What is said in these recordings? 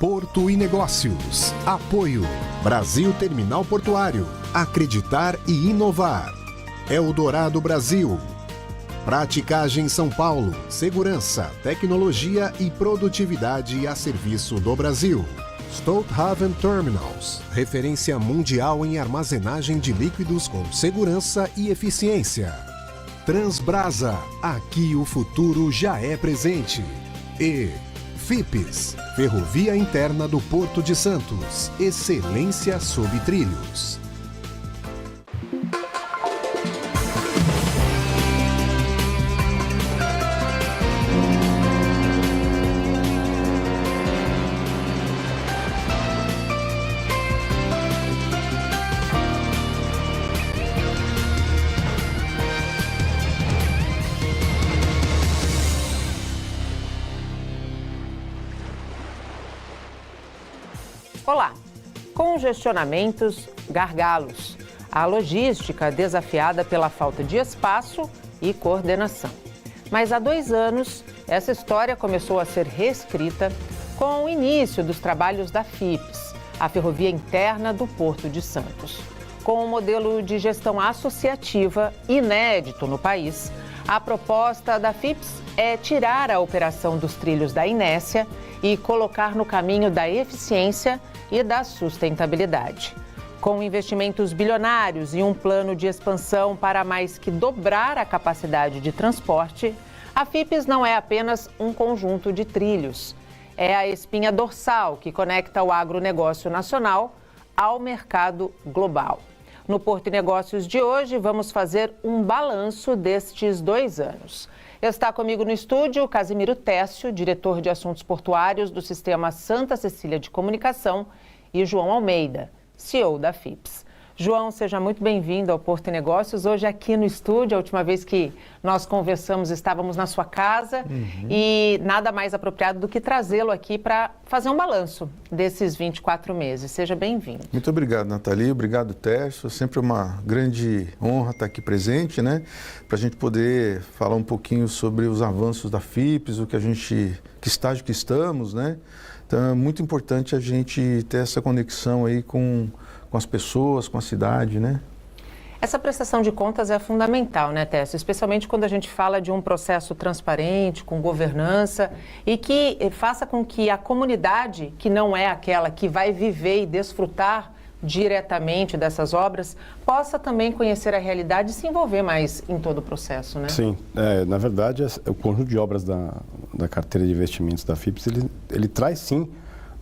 Porto e Negócios. Apoio. Brasil Terminal Portuário. Acreditar e inovar. Eldorado Brasil. Praticagem São Paulo. Segurança, tecnologia e produtividade a serviço do Brasil. Stolthaven Terminals. Referência mundial em armazenagem de líquidos com segurança e eficiência. Transbrasa. Aqui o futuro já é presente. E FIPS, Ferrovia Interna do Porto de Santos. Excelência sob trilhos. Olá! Congestionamentos, gargalos, a logística desafiada pela falta de espaço e coordenação. Mas há 2 anos, essa história começou a ser reescrita com o início dos trabalhos da FIPS, a Ferrovia Interna do Porto de Santos. Com um modelo de gestão associativa inédito no país, a proposta da FIPS é tirar a operação dos trilhos da inércia e colocar no caminho da eficiência e da sustentabilidade. Com investimentos bilionários e um plano de expansão para mais que dobrar a capacidade de transporte, a FIPS não é apenas um conjunto de trilhos. É a espinha dorsal que conecta o agronegócio nacional ao mercado global. No Porto e Negócios de hoje, vamos fazer um balanço destes 2 anos. Está comigo no estúdio Casimiro Técio, diretor de assuntos portuários do Sistema Santa Cecília de Comunicação, e João Almeida, CEO da FIPS. João, seja muito bem-vindo ao Porto e Negócios. Hoje aqui no estúdio, a última vez que nós conversamos estávamos na sua casa e nada mais apropriado do que trazê-lo aqui para fazer um balanço desses 24 meses. Seja bem-vindo. Muito obrigado, Nathalie. Obrigado, Técio. Sempre uma grande honra estar aqui presente, né? Para a gente poder falar um pouquinho sobre os avanços da FIPS, que estágio que estamos, né? Então é muito importante a gente ter essa conexão aí com as pessoas, com a cidade, né? Essa prestação de contas é fundamental, né, Técio? Especialmente quando a gente fala de um processo transparente, com governança e que faça com que a comunidade, que não é aquela que vai viver e desfrutar diretamente dessas obras, possa também conhecer a realidade e se envolver mais em todo o processo, né? Sim, na verdade, o conjunto de obras da carteira de investimentos da FIPS, ele traz sim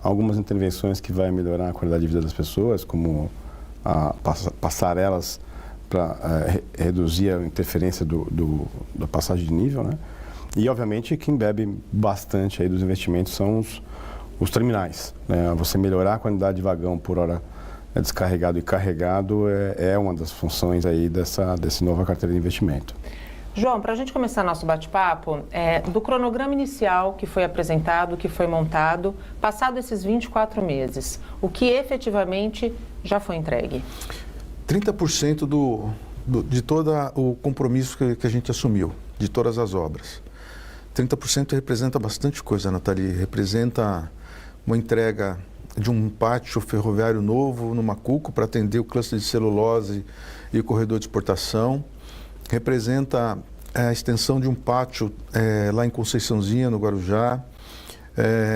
algumas intervenções que vai melhorar a qualidade de vida das pessoas, como passarelas para reduzir a interferência da passagem de nível, né? E, obviamente, quem bebe bastante aí dos investimentos são os terminais, né? Você melhorar a quantidade de vagão por hora descarregado e carregado é uma das funções aí dessa nova carteira de investimento. João, para a gente começar nosso bate-papo, do cronograma inicial que foi apresentado, que foi montado, passado esses 24 meses, o que efetivamente já foi entregue? 30% de todo o compromisso que a gente assumiu, de todas as obras. 30% representa bastante coisa, Nathalie. Representa uma entrega de um pátio ferroviário novo no Macuco para atender o cluster de celulose e o corredor de exportação. Representa a extensão de um pátio lá em Conceiçãozinha, no Guarujá.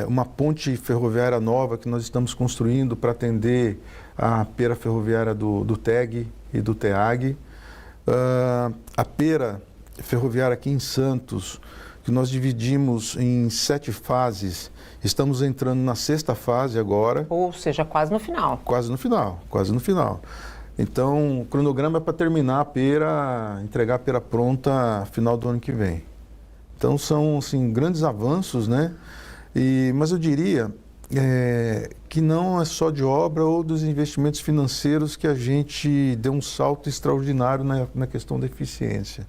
Uma ponte ferroviária nova que nós estamos construindo para atender a pera ferroviária do TEG e do TEAG. A pera ferroviária aqui em Santos, que nós dividimos em 7 fases. Estamos entrando na 6ª fase agora. Ou seja, quase no final. Quase no final. Então, o cronograma é para terminar a pera, entregar a pera pronta final do ano que vem. Então, são assim, grandes avanços, né? Mas eu diria que não é só de obra ou dos investimentos financeiros que a gente deu um salto extraordinário na questão da eficiência.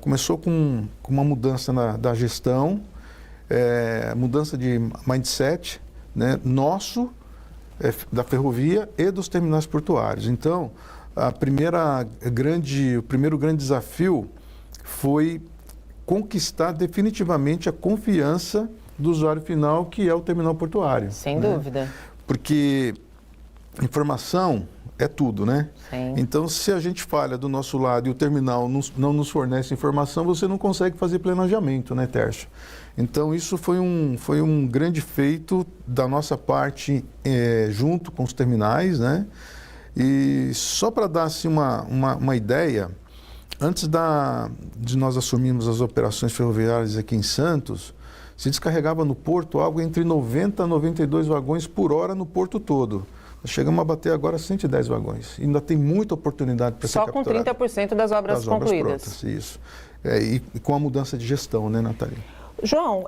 Começou com uma mudança da gestão, mudança de mindset, né, nosso, da ferrovia e dos terminais portuários. Então, o primeiro grande desafio foi conquistar definitivamente a confiança do usuário final, que é o terminal portuário. Sem né? dúvida. Porque informação é tudo, né? Sim. Então, se a gente falha do nosso lado e o terminal não nos fornece informação, você não consegue fazer planejamento, né, Tércio? Então, isso foi um grande feito da nossa parte junto com os terminais, né? E só para dar assim, uma ideia, antes de nós assumirmos as operações ferroviárias aqui em Santos, se descarregava no porto algo entre 90 a 92 vagões por hora no porto todo. Nós chegamos a bater agora 110 vagões. Ainda tem muita oportunidade para ser capturada. Só com 30% das obras concluídas. Prontas, isso. E com a mudança de gestão, né, Nathalie? João,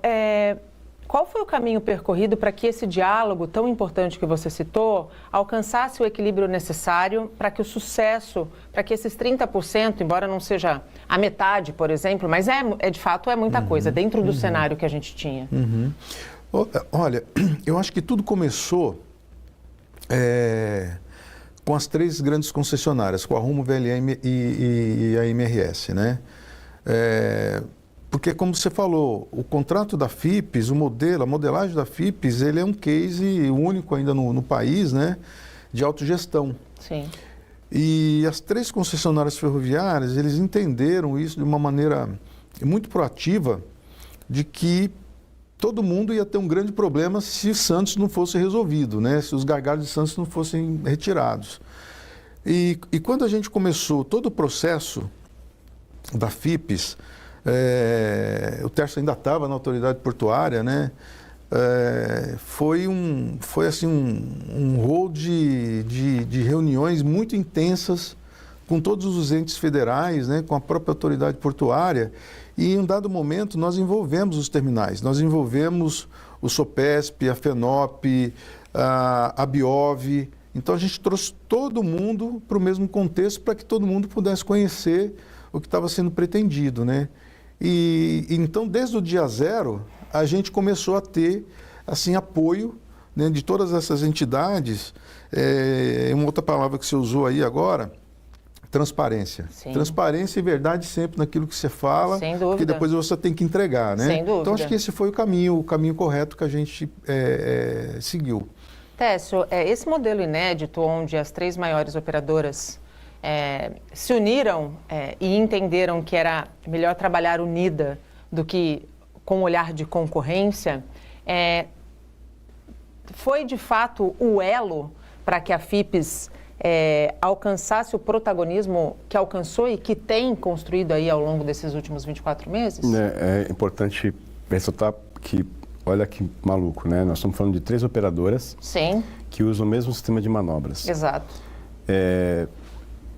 qual foi o caminho percorrido para que esse diálogo tão importante que você citou alcançasse o equilíbrio necessário para que o sucesso, para que esses 30%, embora não seja a metade, por exemplo, mas de fato é muita coisa dentro do cenário que a gente tinha? Olha, eu acho que tudo começou com as 3 grandes concessionárias, com a Rumo, VLM e a MRS, né? Porque, como você falou, o contrato da FIPS, a modelagem da FIPS, ele é um case único ainda no país, né, de autogestão. Sim. E as 3 concessionárias ferroviárias, eles entenderam isso de uma maneira muito proativa, de que todo mundo ia ter um grande problema se Santos não fosse resolvido, né, se os gargalos de Santos não fossem retirados. E quando a gente começou todo o processo da FIPS, o Tércio ainda estava na autoridade portuária, né? Foi assim um rol de reuniões muito intensas com todos os entes federais, né? Com a própria autoridade portuária, e em um dado momento nós envolvemos os terminais, nós envolvemos o SOPESP, a FENOP, a BIOV. Então a gente trouxe todo mundo para o mesmo contexto para que todo mundo pudesse conhecer o que estava sendo pretendido, né? E então, desde o dia 0, a gente começou a ter assim, apoio, né, de todas essas entidades. Uma outra palavra que você usou aí agora, transparência. Sim. Transparência e verdade sempre naquilo que você fala, sem dúvida, porque depois você tem que entregar, né? Sem dúvida. Então, acho que esse foi o caminho correto que a gente seguiu. Tércio, esse modelo inédito, onde as 3 maiores operadoras se uniram e entenderam que era melhor trabalhar unida do que com um olhar de concorrência, foi de fato o elo para que a FIPS alcançasse o protagonismo que alcançou e que tem construído aí ao longo desses últimos 24 meses? É importante ressaltar que, olha que maluco, né? Nós estamos falando de 3 operadoras. Sim. Que usam o mesmo sistema de manobras. Exato.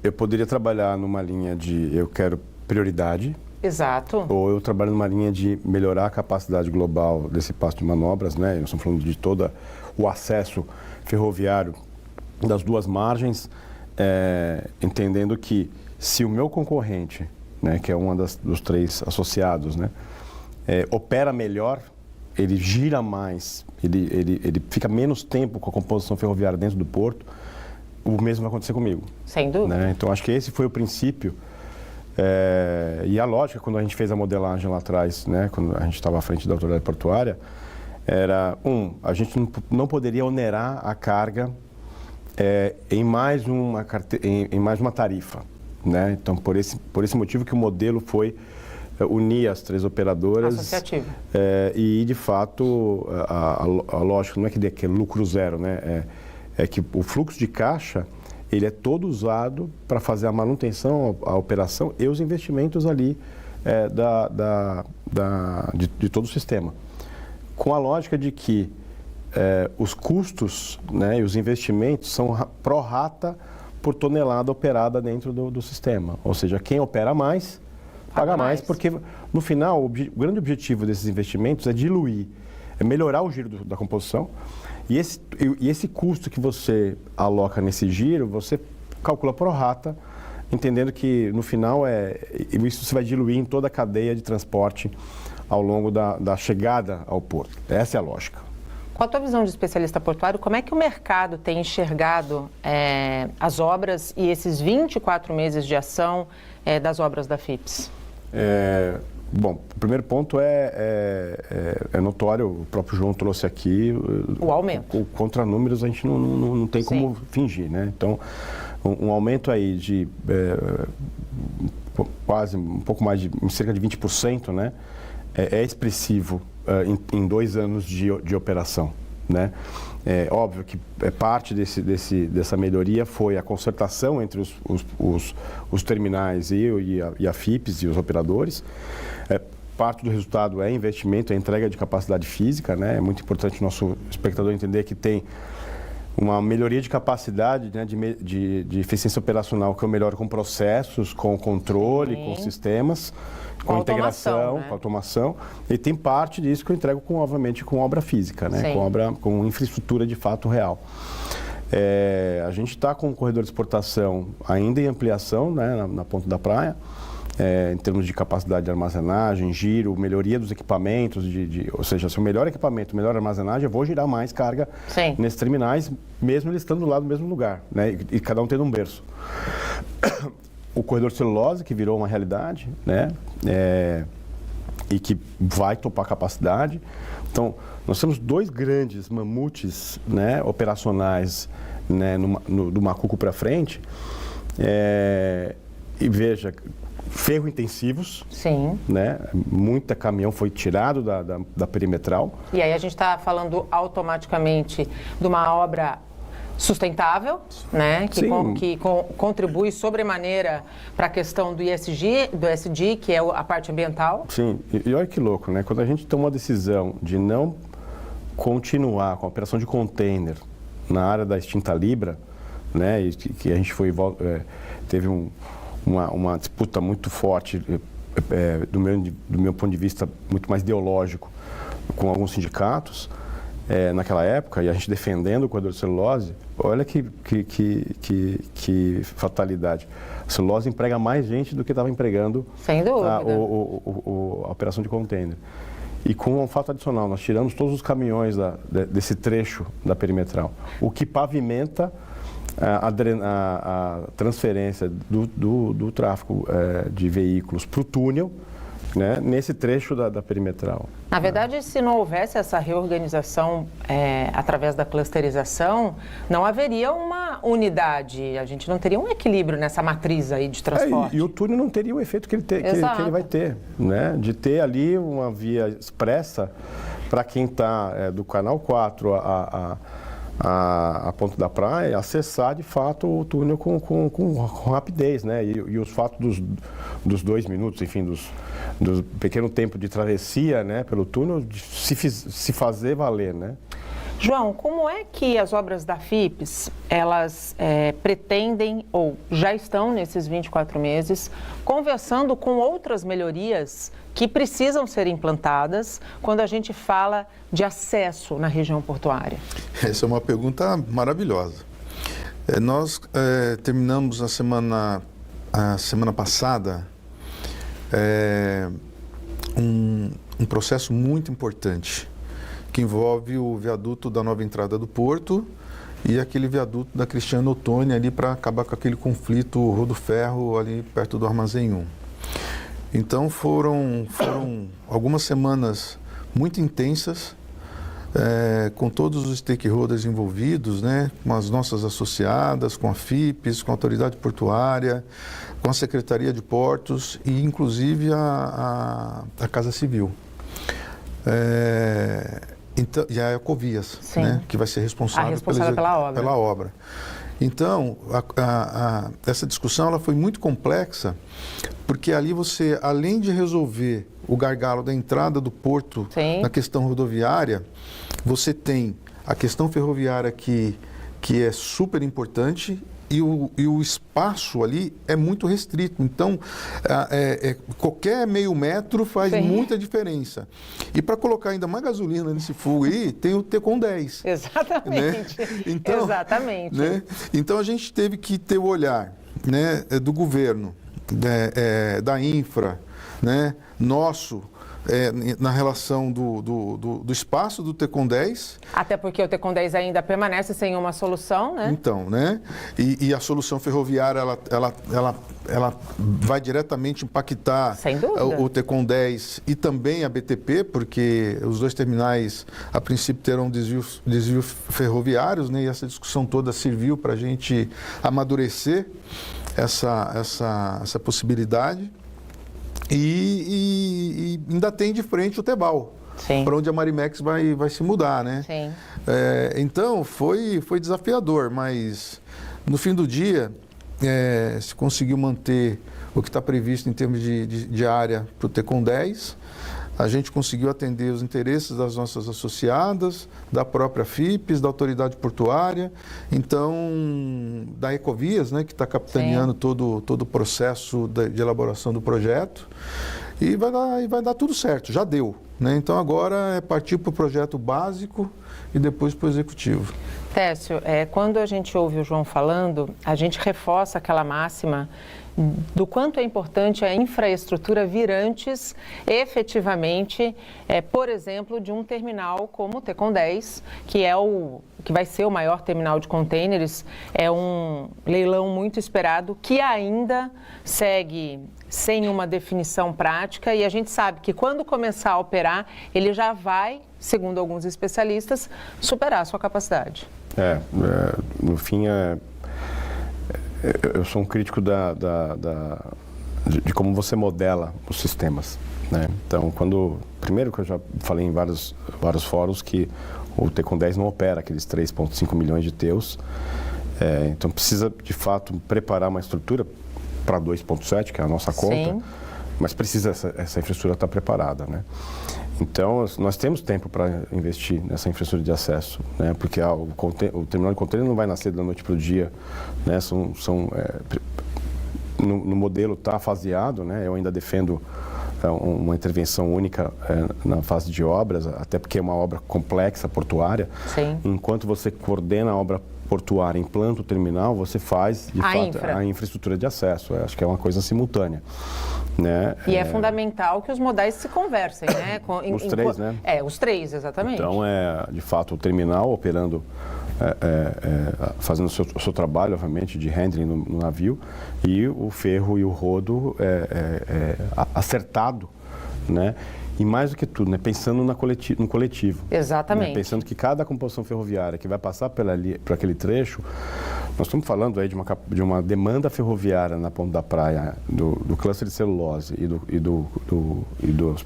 Eu poderia trabalhar numa linha de eu quero prioridade. Exato. Ou eu trabalho numa linha de melhorar a capacidade global desse passo de manobras, né? Nós estamos falando de todo o acesso ferroviário das 2 margens, entendendo que se o meu concorrente, né, que é uma dos 3 associados, né, opera melhor, ele gira mais, ele fica menos tempo com a composição ferroviária dentro do porto, o mesmo vai acontecer comigo. Sem dúvida. Né? Então, acho que esse foi o princípio. E a lógica, quando a gente fez a modelagem lá atrás, né, quando a gente estava à frente da autoridade portuária, era, a gente não poderia onerar a carga em mais uma tarifa. Né? Então, por esse motivo que o modelo foi unir as 3 operadoras. Associativo. E, de fato, a lógica não é que é lucro zero, né? É que o fluxo de caixa, ele é todo usado para fazer a manutenção, a operação e os investimentos ali de todo o sistema. Com a lógica de que os custos, né, e os investimentos são pro rata por tonelada operada dentro do sistema. Ou seja, quem opera mais, paga mais, porque no final o grande objetivo desses investimentos é diluir, é melhorar o giro da composição. E esse custo que você aloca nesse giro, você calcula pro rata, entendendo que no final isso você vai diluir em toda a cadeia de transporte ao longo da chegada ao porto. Essa é a lógica. Com a tua visão de especialista portuário, como é que o mercado tem enxergado as obras e esses 24 meses de ação das obras da FIPS? Bom, o primeiro ponto é notório, o próprio João trouxe aqui. O aumento. Contra números a gente não tem como fingir, né? Então, um aumento aí de quase um pouco mais de cerca de 20%, né? É expressivo em 2 anos de operação, né? É óbvio que parte dessa melhoria foi a concertação entre os terminais e a FIPS e os operadores. Parte do resultado é investimento, é entrega de capacidade física, né? É muito importante o nosso espectador entender que tem uma melhoria de capacidade, né, de eficiência operacional que eu melhoro com processos, com controle, com sistemas, com integração, né? Com automação. E tem parte disso que eu entrego obviamente com obra física, né? Com infraestrutura de fato real. A gente está com o corredor de exportação ainda em ampliação, né, na Ponta da Praia. Em termos de capacidade de armazenagem, giro, melhoria dos equipamentos, ou seja, se eu melhor equipamento, melhor armazenagem, eu vou girar mais carga nesses terminais, mesmo eles estando lá no mesmo lugar, né? E cada um tendo um berço. O corredor de celulose, que virou uma realidade, né? E que vai topar capacidade. Então, nós temos 2 grandes mamutes, né, operacionais, né, do Macuco para frente. E veja, ferro intensivos, né? Muita caminhão foi tirado da perimetral. E aí a gente está falando automaticamente de uma obra sustentável, né? Que contribui sobremaneira para a questão do ESG, que é a parte ambiental. Sim, e olha que louco, né? Quando a gente toma a decisão de não continuar com a operação de container na área da extinta Libra, né? E que a gente teve uma disputa muito forte, do meu ponto de vista, muito mais ideológico, com alguns sindicatos, naquela época, e a gente defendendo o corredor de celulose. Olha que fatalidade. A celulose emprega mais gente do que estava empregando sem dúvida. A operação de container. E com um fato adicional, nós tiramos todos os caminhões desse trecho da perimetral, o que pavimenta a transferência do tráfego de veículos para o túnel, né, nesse trecho da perimetral. Na verdade, se não houvesse essa reorganização através da clusterização, não haveria uma unidade, a gente não teria um equilíbrio nessa matriz aí de transporte. E o túnel não teria o efeito que ele vai ter, né, de ter ali uma via expressa para quem está do Canal 4 a Ponta da Praia, acessar de fato o túnel com rapidez, né? E os fatos dos 2 minutos, enfim, do pequeno tempo de travessia, né, pelo túnel, se fazer valer, né? João, como é que as obras da FIPS, elas pretendem, ou já estão nesses 24 meses, conversando com outras melhorias que precisam ser implantadas quando a gente fala de acesso na região portuária? Essa é uma pergunta maravilhosa. Nós terminamos a semana passada um processo muito importante que envolve o viaduto da nova entrada do porto e aquele viaduto da Cristiano Ottoni ali para acabar com aquele conflito rodo-ferro ali perto do Armazém 1. Então foram algumas semanas muito intensas, com todos os stakeholders envolvidos, né, com as nossas associadas, com a FIPS, com a Autoridade Portuária, com a Secretaria de Portos e inclusive a Casa Civil. Então, e a Ecovias, né, que vai ser responsável pela obra. Então, essa discussão ela foi muito complexa, porque ali você, além de resolver o gargalo da entrada do porto na questão rodoviária, você tem a questão ferroviária que é super importante e o espaço ali é muito restrito. Então, qualquer meio metro faz muita diferença. E para colocar ainda mais gasolina nesse fogo aí, tem o Tecon 10. Exatamente. Né? Então, exatamente. Né? Então, a gente teve que ter o olhar, né, do governo, da infra, né, nosso, na relação do espaço do Tecon 10. Até porque o Tecon 10 ainda permanece sem uma solução, né? Então, né? E a solução ferroviária, ela vai diretamente impactar o Tecon 10 e também a BTP, porque os dois terminais, a princípio, terão desvios ferroviários, né? E essa discussão toda serviu para a gente amadurecer essa possibilidade. E ainda tem de frente o Tebal, para onde a Marimex vai se mudar, né? Sim. Então, foi desafiador, mas no fim do dia, se conseguiu manter o que está previsto em termos de área para o Tecon 10, a gente conseguiu atender os interesses das nossas associadas, da própria FIPES, da autoridade portuária, então da Ecovias, né, que está capitaneando todo o processo de elaboração do projeto, e vai dar tudo certo, já deu, né? Então agora é partir para o projeto básico e depois para o executivo. Técio, quando a gente ouve o João falando, a gente reforça aquela máxima do quanto é importante a infraestrutura vir antes, efetivamente, por exemplo, de um terminal como o Tecon 10, que vai ser o maior terminal de contêineres. É um leilão muito esperado que ainda segue sem uma definição prática, e a gente sabe que quando começar a operar, ele já vai, segundo alguns especialistas, superar a sua capacidade. No fim, eu sou um crítico de como você modela os sistemas, né? Então, primeiro que eu já falei em vários fóruns que o Tecon 10 não opera aqueles 3,5 milhões de TEUs, então precisa de fato preparar uma estrutura para 2,7, que é a nossa conta, sim, mas precisa essa infraestrutura estar preparada, né? Então, nós temos tempo para investir nessa infraestrutura de acesso, né? Porque o terminal de contêiner não vai nascer da noite para o dia, né? No modelo está faseado, né? Eu ainda defendo uma intervenção única na fase de obras, até porque é uma obra complexa, portuária. Sim. Enquanto você coordena a obra portuária, implanta o terminal, você faz, de fato, a infraestrutura de acesso. Eu acho que é uma coisa simultânea, né? E é fundamental que os modais se conversem, né? Os três, né? Os três, exatamente. Então, de fato, o terminal operando, fazendo o seu trabalho, obviamente, de handling no navio, e o ferro e o rodo acertado, né? E mais do que tudo, né, pensando no coletivo. Exatamente. Né, pensando que cada composição ferroviária que vai passar por aquele trecho, nós estamos falando aí de uma demanda ferroviária na ponta da praia, do cluster de celulose e do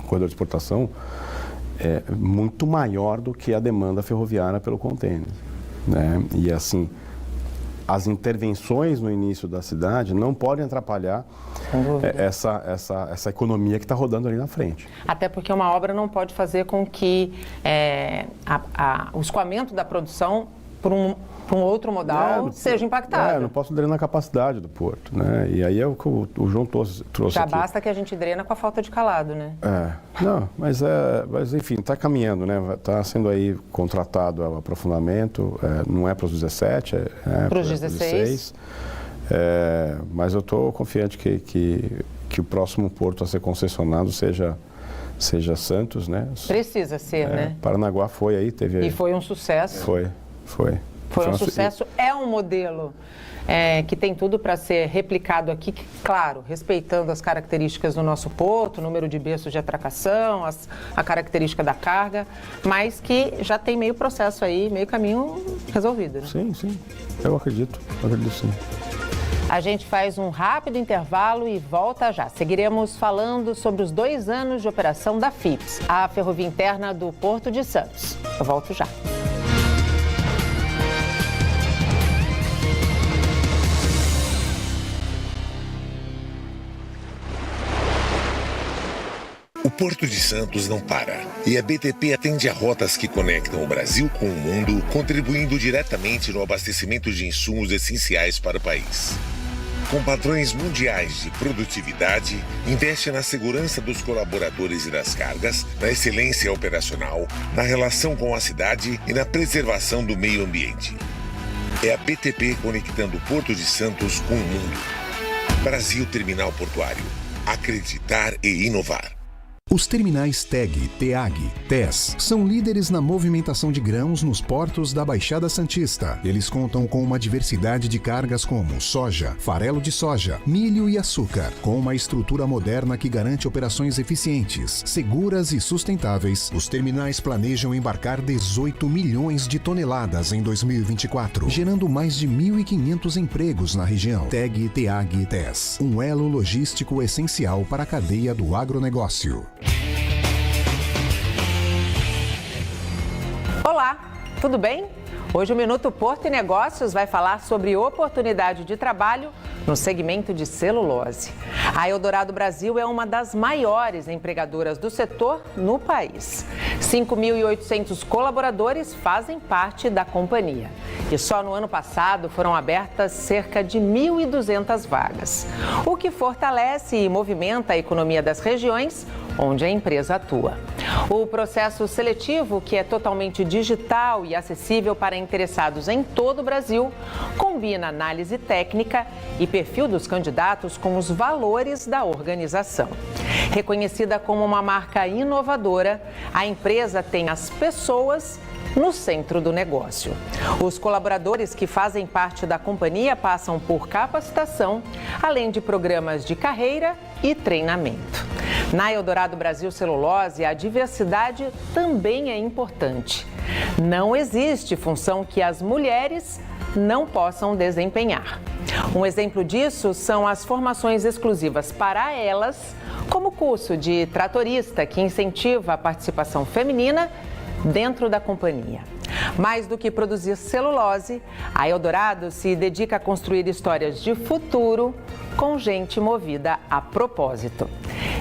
corredor de exportação, muito maior do que a demanda ferroviária pelo contêiner, né? E assim, as intervenções no início da cidade não podem atrapalhar essa economia que está rodando ali na frente. Até porque uma obra não pode fazer com que o escoamento da produção por um outro modal seja impactado. Não posso drenar a capacidade do porto, né? E aí é o que o João trouxe Já aqui. basta que a gente drena com a falta de calado, né? Mas enfim, está caminhando, né? Está sendo aí contratado o aprofundamento, não é para os 17, para os 16. Mas eu estou confiante que o próximo porto a ser concessionado seja Santos, né? Precisa ser, né? Paranaguá foi aí, teve... E foi um sucesso. Foi. Foi um sucesso, é um modelo que tem tudo para ser replicado aqui, claro, respeitando as características do nosso porto, o número de berços de atracação, a característica da carga, mas que já tem meio processo aí, meio caminho resolvido, né? Sim, eu acredito sim. A gente faz um rápido intervalo e volta já. Seguiremos falando sobre os 2 anos de operação da FIPES, a ferrovia interna do Porto de Santos. Eu volto já. O Porto de Santos não para. E a BTP atende a rotas que conectam o Brasil com o mundo, contribuindo diretamente no abastecimento de insumos essenciais para o país. Com padrões mundiais de produtividade, investe na segurança dos colaboradores e das cargas, na excelência operacional, na relação com a cidade e na preservação do meio ambiente. É a BTP conectando o Porto de Santos com o mundo. Brasil Terminal Portuário. Acreditar e inovar. Os terminais TEG, TEAG, TES são líderes na movimentação de grãos nos portos da Baixada Santista. Eles contam com uma diversidade de cargas como soja, farelo de soja, milho e açúcar. Com uma estrutura moderna que garante operações eficientes, seguras e sustentáveis, os terminais planejam embarcar 18 milhões de toneladas em 2024, gerando mais de 1.500 empregos na região. TEG, TEAG, TES, um elo logístico essencial para a cadeia do agronegócio. Olá, tudo bem? Hoje o Minuto Porto e Negócios vai falar sobre oportunidade de trabalho no segmento de celulose. A Eldorado Brasil é uma das maiores empregadoras do setor no país. 5.800 colaboradores fazem parte da companhia. E só no ano passado foram abertas cerca de 1.200 vagas, o que fortalece e movimenta a economia das regiões onde a empresa atua. O processo seletivo, que é totalmente digital e acessível para interessados em todo o Brasil, combina análise técnica e perfil dos candidatos com os valores da organização. Reconhecida como uma marca inovadora, a empresa tem as pessoas no centro do negócio. Os colaboradores que fazem parte da companhia passam por capacitação, além de programas de carreira e treinamento. Na Eldorado Brasil Celulose, a diversidade também é importante. Não existe função que as mulheres não possam desempenhar. Um exemplo disso são as formações exclusivas para elas, como o curso de tratorista, que incentiva a participação feminina dentro da companhia. Mais do que produzir celulose, a Eldorado se dedica a construir histórias de futuro com gente movida a propósito.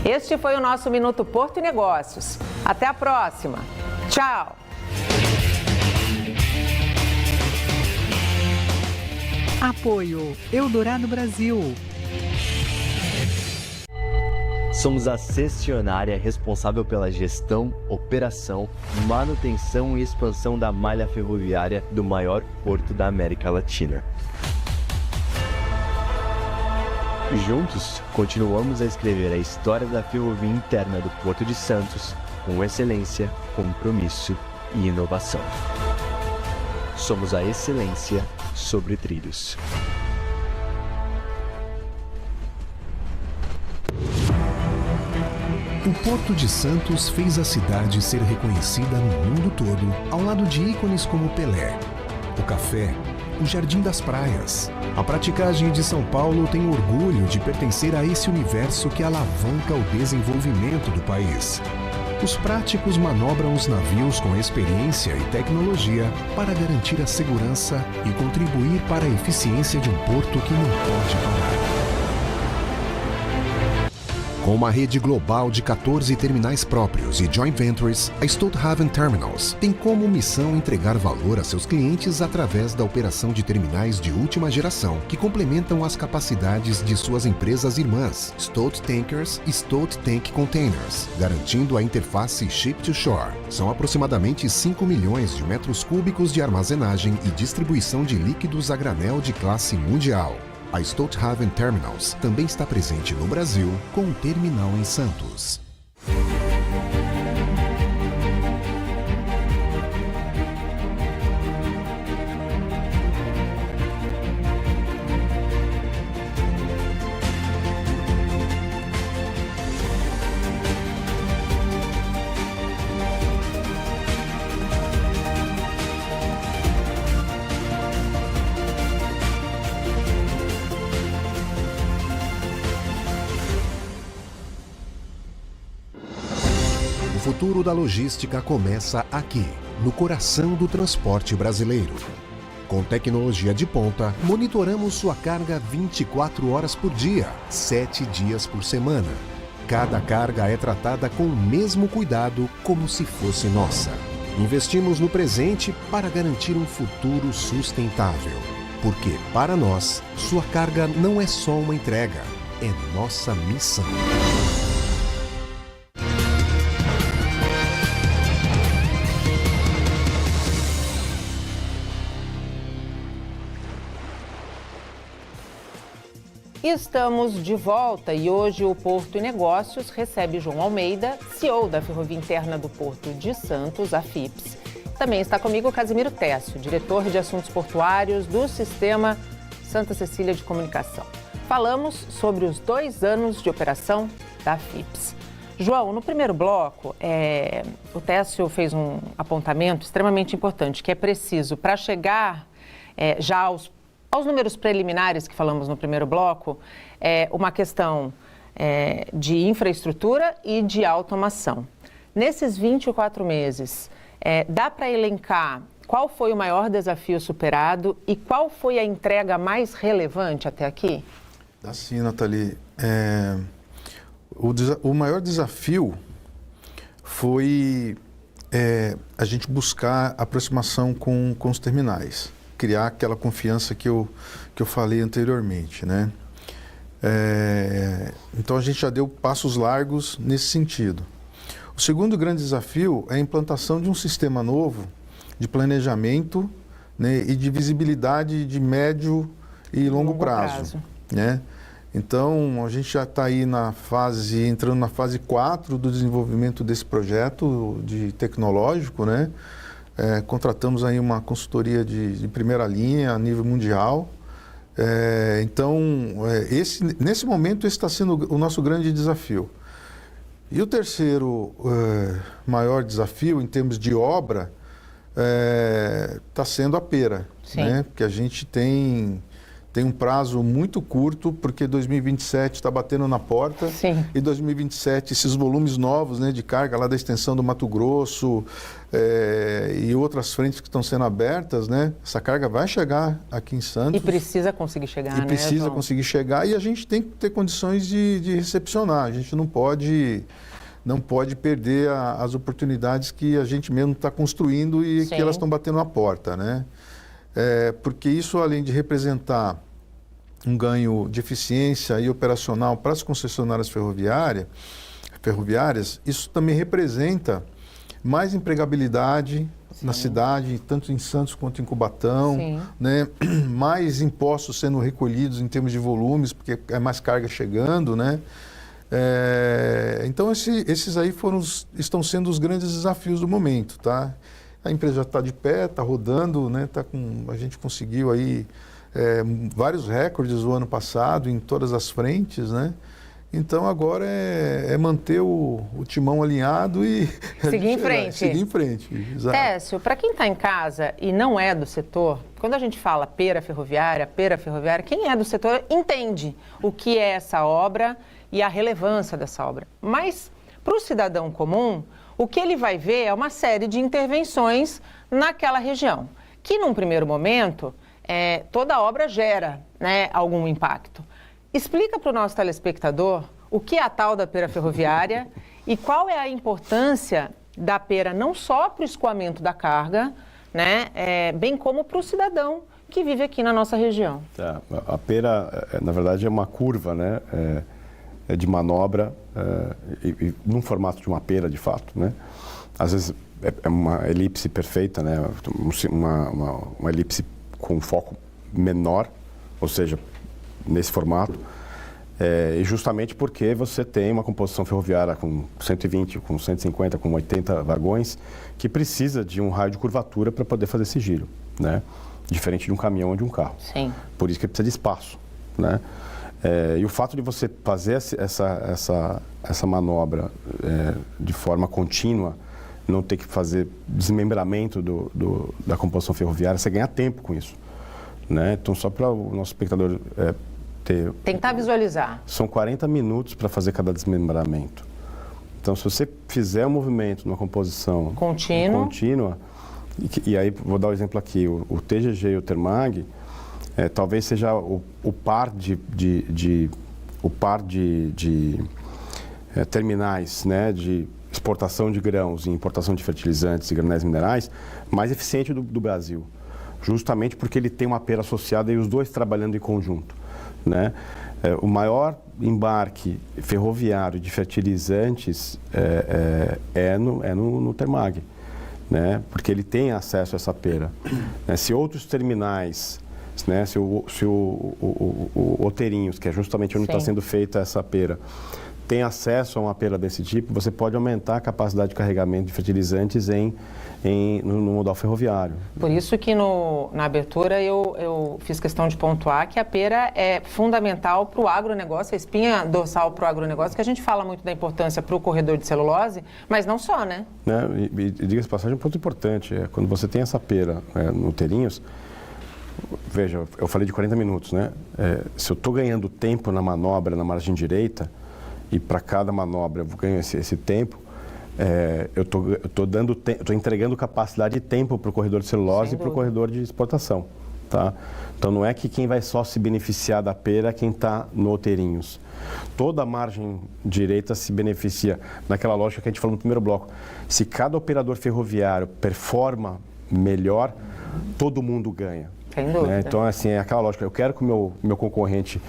Este foi o nosso Minuto Porto e Negócios. Até a próxima. Tchau! Apoio Eldorado Brasil. Somos a cessionária responsável pela gestão, operação, manutenção e expansão da malha ferroviária do maior porto da América Latina. Juntos, continuamos a escrever a história da ferrovia interna do Porto de Santos com excelência, compromisso e inovação. Somos a excelência sobre trilhos. O Porto de Santos fez a cidade ser reconhecida no mundo todo, ao lado de ícones como Pelé, o café, o Jardim das Praias. A praticagem de São Paulo tem orgulho de pertencer a esse universo que alavanca o desenvolvimento do país. Os práticos manobram os navios com experiência e tecnologia para garantir a segurança e contribuir para a eficiência de um porto que não pode parar. Com uma rede global de 14 terminais próprios e joint ventures, a Stolthaven Terminals tem como missão entregar valor a seus clientes através da operação de terminais de última geração, que complementam as capacidades de suas empresas irmãs, Stolt Tankers e Stolt Tank Containers, garantindo a interface Ship-to-Shore. São aproximadamente 5 milhões de metros cúbicos de armazenagem e distribuição de líquidos a granel de classe mundial. A Stolthaven Terminals também está presente no Brasil, com um terminal em Santos. O futuro da logística começa aqui, no coração do transporte brasileiro. Com tecnologia de ponta, monitoramos sua carga 24 horas por dia, 7 dias por semana. Cada carga é tratada com o mesmo cuidado como se fosse nossa. Investimos no presente para garantir um futuro sustentável. Porque, para nós, sua carga não é só uma entrega, é nossa missão. Estamos de volta e hoje o Porto e Negócios recebe João Almeida, CEO da Ferrovia Interna do Porto de Santos, a FIPS. Também está comigo Casimiro Técio, diretor de Assuntos Portuários do Sistema Santa Cecília de Comunicação. Falamos sobre os 2 anos de operação da FIPS. João, no primeiro bloco, o Técio fez um apontamento extremamente importante, que é preciso, para chegar já aos números preliminares que falamos no primeiro bloco, uma questão de infraestrutura e de automação. Nesses 24 meses, dá para elencar qual foi o maior desafio superado e qual foi a entrega mais relevante até aqui? Dá sim, Nathalie. O maior desafio foi a gente buscar aproximação com os terminais. Criar aquela confiança que eu falei anteriormente, né? Então a gente já deu passos largos nesse sentido. O segundo grande desafio é a implantação de um sistema novo de planejamento, né, e de visibilidade de médio e longo prazo. Né? Então a gente já está aí entrando na fase 4 do desenvolvimento desse projeto tecnológico, né? Contratamos aí uma consultoria de primeira linha a nível mundial. Então, nesse momento, esse está sendo o nosso grande desafio. E o terceiro maior desafio, em termos de obra, está sendo a pera, né? Porque a gente tem um prazo muito curto, porque 2027 está batendo na porta. Sim. E 2027, esses volumes novos, né, de carga lá da extensão do Mato Grosso e outras frentes que estão sendo abertas, né, essa carga vai chegar aqui em Santos. E precisa conseguir chegar, né? E precisa conseguir chegar, e a gente tem que ter condições de recepcionar. A gente não pode perder as oportunidades que a gente mesmo está construindo e que elas estão batendo na porta, né? Porque isso, além de representar um ganho de eficiência e operacional para as concessionárias ferroviárias, isso também representa mais empregabilidade na cidade, tanto em Santos quanto em Cubatão, né? Mais impostos sendo recolhidos em termos de volumes, porque é mais carga chegando, né? Então esses aí estão sendo os grandes desafios do momento, tá? A empresa já está de pé, está rodando, né? A gente conseguiu aí vários recordes do ano passado em todas as frentes, né? Então agora é manter o timão alinhado e seguir em frente. Seguir em frente, exato. Técio, para quem está em casa e não é do setor, quando a gente fala pera ferroviária, quem é do setor entende o que é essa obra e a relevância dessa obra. Mas para o cidadão comum, o que ele vai ver é uma série de intervenções naquela região, que num primeiro momento, toda obra gera, né, algum impacto. Explica para o nosso telespectador o que é a tal da pera ferroviária e qual é a importância da pera não só para o escoamento da carga, né, bem como para o cidadão que vive aqui na nossa região. A pera, na verdade, é uma curva, né? De manobra e num formato de uma pera, de fato, né? Às vezes é uma elipse perfeita, né? Uma elipse com foco menor, ou seja, nesse formato, e justamente porque você tem uma composição ferroviária com 120, com 150, com 80 vagões, que precisa de um raio de curvatura para poder fazer esse giro, né? Diferente de um caminhão ou de um carro. Sim. Por isso que precisa de espaço, né? E o fato de você fazer essa manobra de forma contínua, não ter que fazer desmembramento da composição ferroviária, você ganha tempo com isso, né? Então, só para o nosso espectador tentar visualizar. São 40 minutos para fazer cada desmembramento. Então, se você fizer um movimento numa composição contínua, e aí vou dar o exemplo aqui, o TGG e o Termag, talvez seja o par de terminais, né, de exportação de grãos e importação de fertilizantes e granéis minerais mais eficiente do Brasil, justamente porque ele tem uma pera associada e os dois trabalhando em conjunto, né? O maior embarque ferroviário de fertilizantes no Termag, né? Porque ele tem acesso a essa pera, né? Se outros terminais né? Se o Oteirinhos, que é justamente onde está sendo feita essa pera, tem acesso a uma pera desse tipo, você pode aumentar a capacidade de carregamento de fertilizantes no modal ferroviário. Por isso que na abertura eu fiz questão de pontuar que a pera é fundamental para o agronegócio, a espinha dorsal para o agronegócio, que a gente fala muito da importância para o corredor de celulose, mas não só, né? E diga-se de passagem, um ponto importante, quando você tem essa pera no Oteirinhos, veja, eu falei de 40 minutos, né? Se eu estou ganhando tempo na manobra, na margem direita, e para cada manobra eu ganho esse tempo, eu estou entregando capacidade e tempo para o corredor de celulose e para o corredor de exportação. Tá? Então não é que quem vai só se beneficiar da pera é quem está no Oteirinhos. Toda a margem direita se beneficia naquela lógica que a gente falou no primeiro bloco. Se cada operador ferroviário performa melhor, todo mundo ganha. Sem dúvida. Então, assim, é aquela lógica. Eu quero que o meu concorrente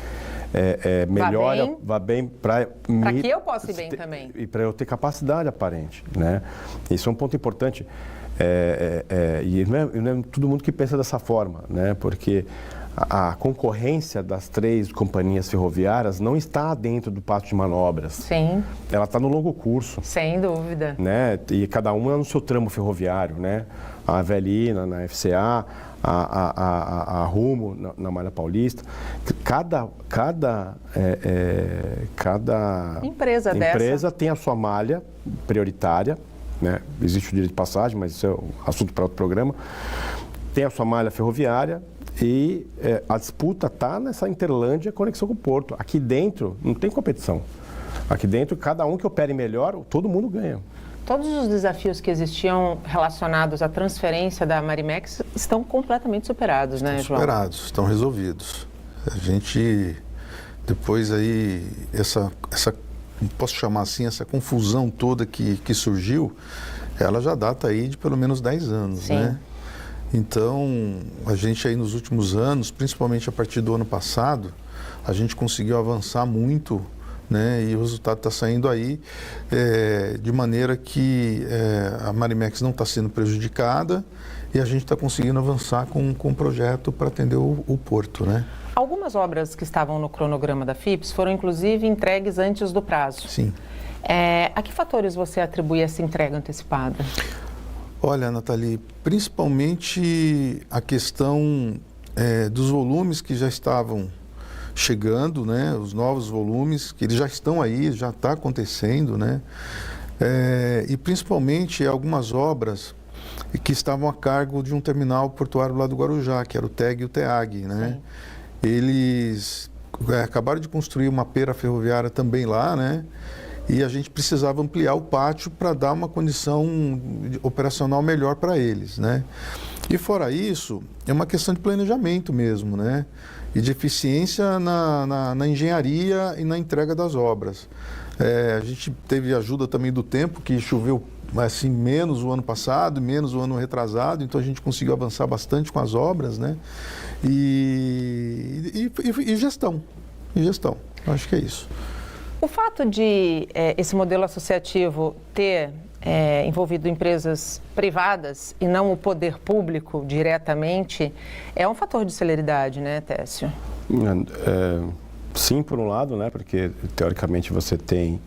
melhore, vá bem para que eu possa ir bem também. E para eu ter capacidade aparente, né? Isso é um ponto importante. E não é todo mundo que pensa dessa forma, né? Porque a concorrência das 3 companhias ferroviárias não está dentro do pátio de manobras. Sim. Ela está no longo curso. Sem dúvida. Né? E cada uma no seu tramo ferroviário, né? A VLI na FCA, a Rumo na Malha Paulista. Cada empresa tem a sua malha prioritária, né? Existe o direito de passagem, mas isso é um assunto para outro programa. Tem a sua malha ferroviária e a disputa está nessa Interlândia conexão com o Porto. Aqui dentro não tem competição. Aqui dentro, cada um que opere melhor, todo mundo ganha. Todos os desafios que existiam relacionados à transferência da Marimex estão completamente superados, né, João? Superados, estão resolvidos. A gente, depois aí, posso chamar assim, essa confusão toda que surgiu, ela já data aí de pelo menos 10 anos, Sim. né? Então, a gente aí nos últimos anos, principalmente a partir do ano passado, a gente conseguiu avançar muito, né? E o resultado está saindo aí de maneira que a Marimex não está sendo prejudicada e a gente está conseguindo avançar com um projeto para atender o porto, né? Algumas obras que estavam no cronograma da FIPS foram inclusive entregues antes do prazo. Sim. A que fatores você atribui essa entrega antecipada? Olha, Nathalie, principalmente a questão dos volumes que já estavam chegando, né? Os novos volumes, que eles já estão aí, já está acontecendo, né? E principalmente algumas obras que estavam a cargo de um terminal portuário lá do Guarujá, que era o TEG e o TEAG, né? Sim. Eles acabaram de construir uma pera ferroviária também lá, né? E a gente precisava ampliar o pátio para dar uma condição operacional melhor para eles, né? E fora isso, é uma questão de planejamento mesmo, né? E de eficiência na engenharia e na entrega das obras. A gente teve ajuda também do tempo, que choveu assim, menos o ano passado, menos o ano retrasado, então a gente conseguiu avançar bastante com as obras, né? E gestão. Acho que é isso. O fato de esse modelo associativo ter envolvido empresas privadas e não o poder público diretamente é um fator de celeridade, né, Técio? Sim, por um lado, né, porque teoricamente você tem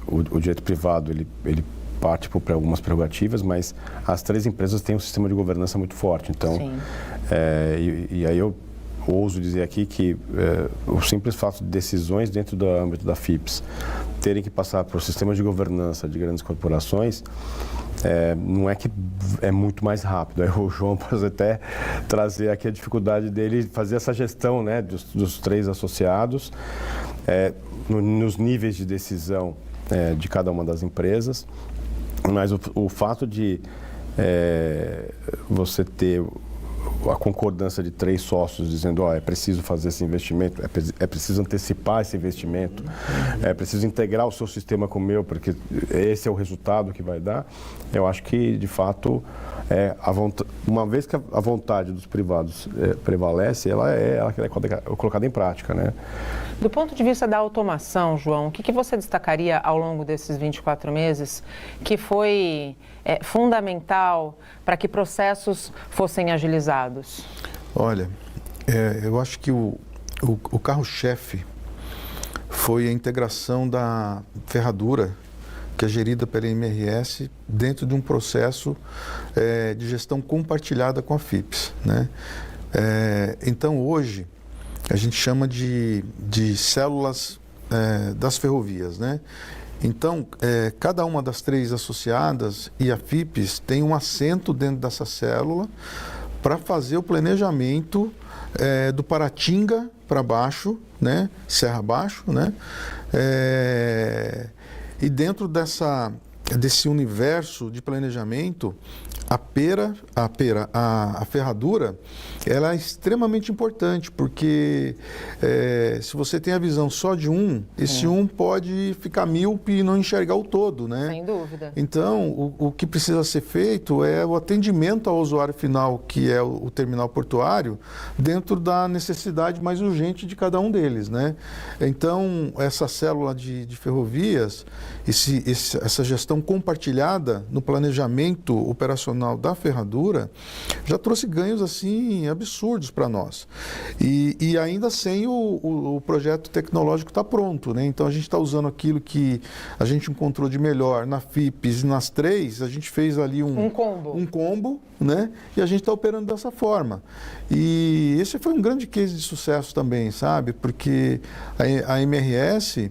o direito privado, ele parte para algumas prerrogativas, mas as 3 empresas têm um sistema de governança muito forte. Então, e aí eu ouso dizer aqui que o simples fato de decisões dentro do âmbito da FIPS terem que passar por sistemas de governança de grandes corporações, não é que é muito mais rápido. Aí o João pode até trazer aqui a dificuldade dele fazer essa gestão, né, dos 3 associados, nos níveis de decisão de cada uma das empresas, mas o fato de você ter a concordância de 3 sócios dizendo, é preciso fazer esse investimento, é preciso antecipar esse investimento, é preciso integrar o seu sistema com o meu, porque esse é o resultado que vai dar. Eu acho que, de fato, uma vez que a vontade dos privados prevalece, ela é colocada em prática, né? Do ponto de vista da automação, João, o que você destacaria ao longo desses 24 meses que foi fundamental para que processos fossem agilizados? Olha, eu acho que o carro-chefe foi a integração da ferradura, que é gerida pela MRS, dentro de um processo de gestão compartilhada com a FIPS, né? Então, hoje, a gente chama de células das ferrovias, né? Então, cada uma das 3 associadas e a FIPS tem um assento dentro dessa célula para fazer o planejamento do Paratinga para baixo, né? Serra Abaixo, né? E dentro desse universo de planejamento, a ferradura, ela é extremamente importante, porque se você tem a visão só de esse pode ficar míope e não enxergar o todo, né? Sem dúvida. Então, o que precisa ser feito é o atendimento ao usuário final, que é o terminal portuário, dentro da necessidade mais urgente de cada um deles, né? Então, essa célula de ferrovias, essa gestão compartilhada no planejamento operacional da ferradura, já trouxe ganhos assim absurdos para nós. E ainda sem o projeto tecnológico estar pronto, né? Então a gente está usando aquilo que a gente encontrou de melhor na FIPS e nas 3, a gente fez ali um combo, né? E a gente está operando dessa forma. E esse foi um grande case de sucesso também, sabe? Porque a MRS,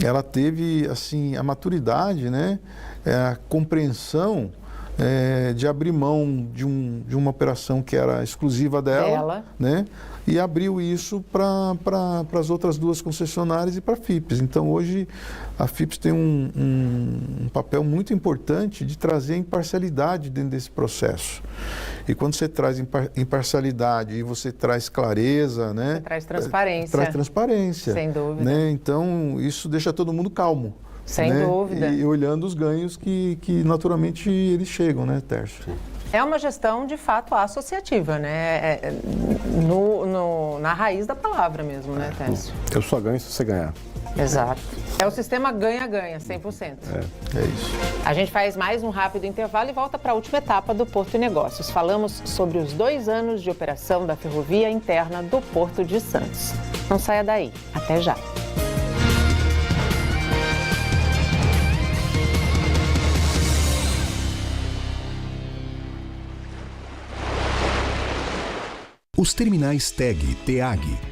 ela teve assim a maturidade, né? A compreensão de abrir mão de uma operação que era exclusiva dela, né? E abriu isso para as outras 2 concessionárias e para a FIPS. Então, hoje, a FIPS tem um papel muito importante de trazer imparcialidade dentro desse processo. E quando você traz imparcialidade e você traz clareza, né? Você traz transparência. Traz transparência. Sem dúvida. Né? Então, isso deixa todo mundo calmo. Sem dúvida. E olhando os ganhos que naturalmente eles chegam, né, Tércio? É uma gestão, de fato, associativa, né? Na raiz da palavra mesmo, né, Tércio? Eu só ganho se você ganhar. Exato. É o sistema ganha-ganha, 100%. É isso. A gente faz mais um rápido intervalo e volta para a última etapa do Porto e Negócios. Falamos sobre os 2 anos de operação da ferrovia interna do Porto de Santos. Não saia daí. Até já. Os terminais TEG,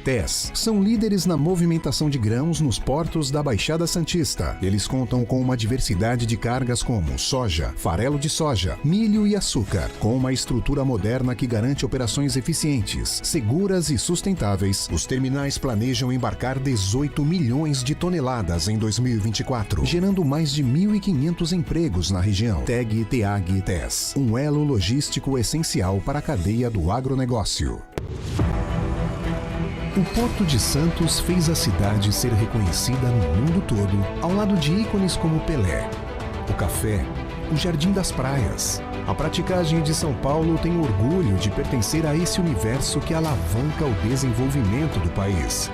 TES são líderes na movimentação de grãos nos portos da Baixada Santista. Eles contam com uma diversidade de cargas como soja, farelo de soja, milho e açúcar. Com uma estrutura moderna que garante operações eficientes, seguras e sustentáveis, os terminais planejam embarcar 18 milhões de toneladas em 2024, gerando mais de 1.500 empregos na região. TEG, TES, um elo logístico essencial para a cadeia do agronegócio. O Porto de Santos fez a cidade ser reconhecida no mundo todo, ao lado de ícones como Pelé, o café, o Jardim das Praias. A praticagem de São Paulo tem orgulho de pertencer a esse universo que alavanca o desenvolvimento do país.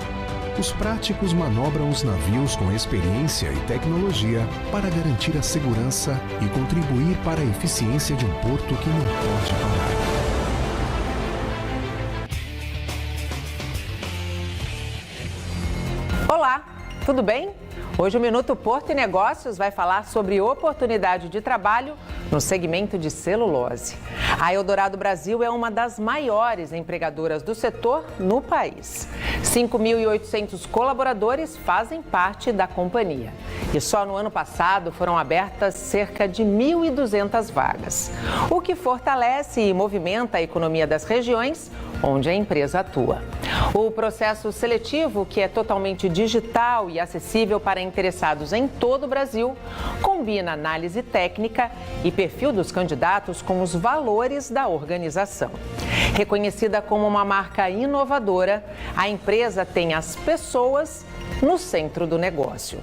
Os práticos manobram os navios com experiência e tecnologia para garantir a segurança e contribuir para a eficiência de um porto que não pode parar. Olá, tudo bem? Hoje o Minuto Porto e Negócios vai falar sobre oportunidade de trabalho no segmento de celulose. A Eldorado Brasil é uma das maiores empregadoras do setor no país. 5.800 colaboradores fazem parte da companhia. E só no ano passado foram abertas cerca de 1.200 vagas, o que fortalece e movimenta a economia das regiões onde a empresa atua. O processo seletivo, que é totalmente digital e acessível para interessados em todo o Brasil, combina análise técnica e perfil dos candidatos com os valores da organização. Reconhecida como uma marca inovadora, a empresa tem as pessoas no centro do negócio.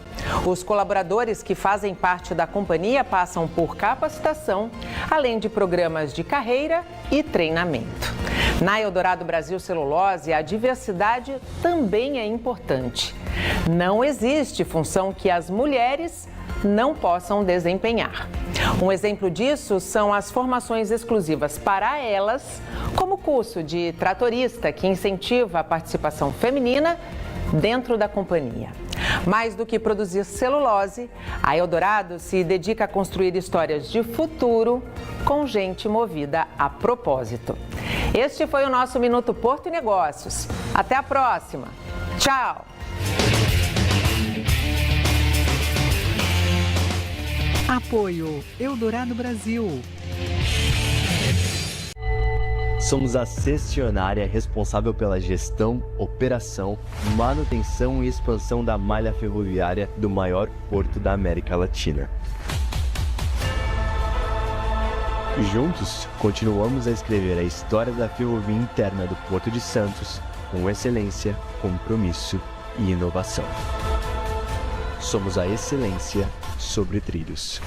Os colaboradores que fazem parte da companhia passam por capacitação, além de programas de carreira e treinamento. Na Eldorado Brasil Celulose, a diversidade também é importante. Não existe função que as mulheres não possam desempenhar. Um exemplo disso são as formações exclusivas para elas, como o curso de tratorista, que incentiva a participação feminina dentro da companhia. Mais do que produzir celulose, a Eldorado se dedica a construir histórias de futuro com gente movida a propósito. Este foi o nosso Minuto Porto e Negócios. Até a próxima. Tchau! Apoio Eldorado Brasil. Somos a cessionária responsável pela gestão, operação, manutenção e expansão da malha ferroviária do maior porto da América Latina. Juntos, continuamos a escrever a história da ferrovia interna do Porto de Santos com excelência, compromisso e inovação. Somos a excelência sobre trilhos.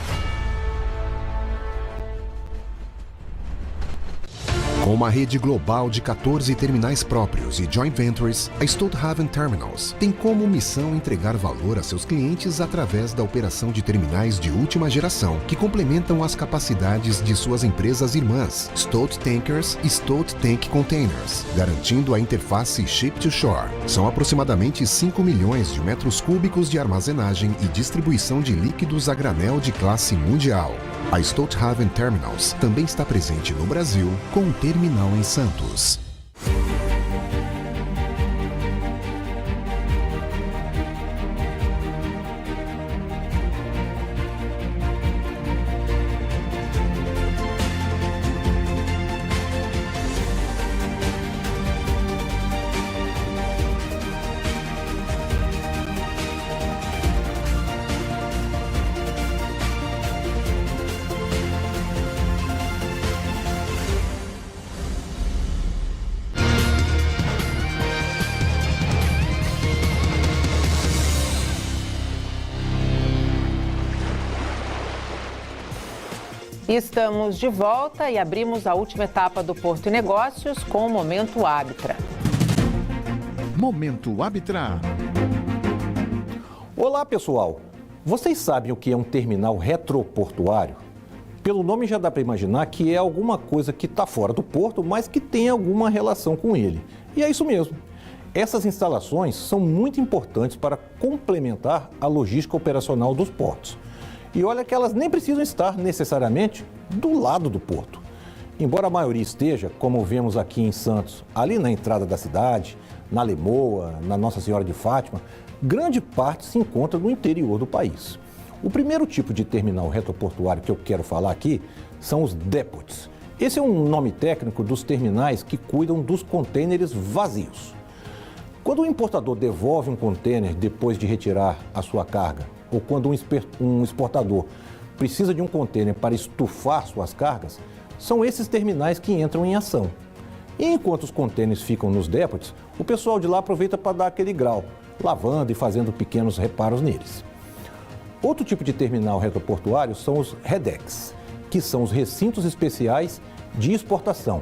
Com uma rede global de 14 terminais próprios e joint ventures, a Stolthaven Terminals tem como missão entregar valor a seus clientes através da operação de terminais de última geração, que complementam as capacidades de suas empresas irmãs, Stolt Tankers e Stolt Tank Containers, garantindo a interface Ship-to-Shore. São aproximadamente 5 milhões de metros cúbicos de armazenagem e distribuição de líquidos a granel de classe mundial. A Stolthaven Terminals também está presente no Brasil, com um terminal em Santos. Estamos de volta e abrimos a última etapa do Porto e Negócios com o Momento Arbitra. Momento Arbitra. Olá, pessoal. Vocês sabem o que é um terminal retroportuário? Pelo nome já dá para imaginar que é alguma coisa que está fora do porto, mas que tem alguma relação com ele. E é isso mesmo. Essas instalações são muito importantes para complementar a logística operacional dos portos. E olha que elas nem precisam estar necessariamente do lado do porto. Embora a maioria esteja, como vemos aqui em Santos, ali na entrada da cidade, na Lemoa, na Nossa Senhora de Fátima, grande parte se encontra no interior do país. O primeiro tipo de terminal retroportuário que eu quero falar aqui são os depots. Esse é um nome técnico dos terminais que cuidam dos contêineres vazios. Quando o importador devolve um contêiner depois de retirar a sua carga, ou quando um exportador precisa de um contêiner para estufar suas cargas, são esses terminais que entram em ação. E enquanto os contêineres ficam nos depots, o pessoal de lá aproveita para dar aquele grau, lavando e fazendo pequenos reparos neles. Outro tipo de terminal retroportuário são os REDEX, que são os recintos especiais de exportação.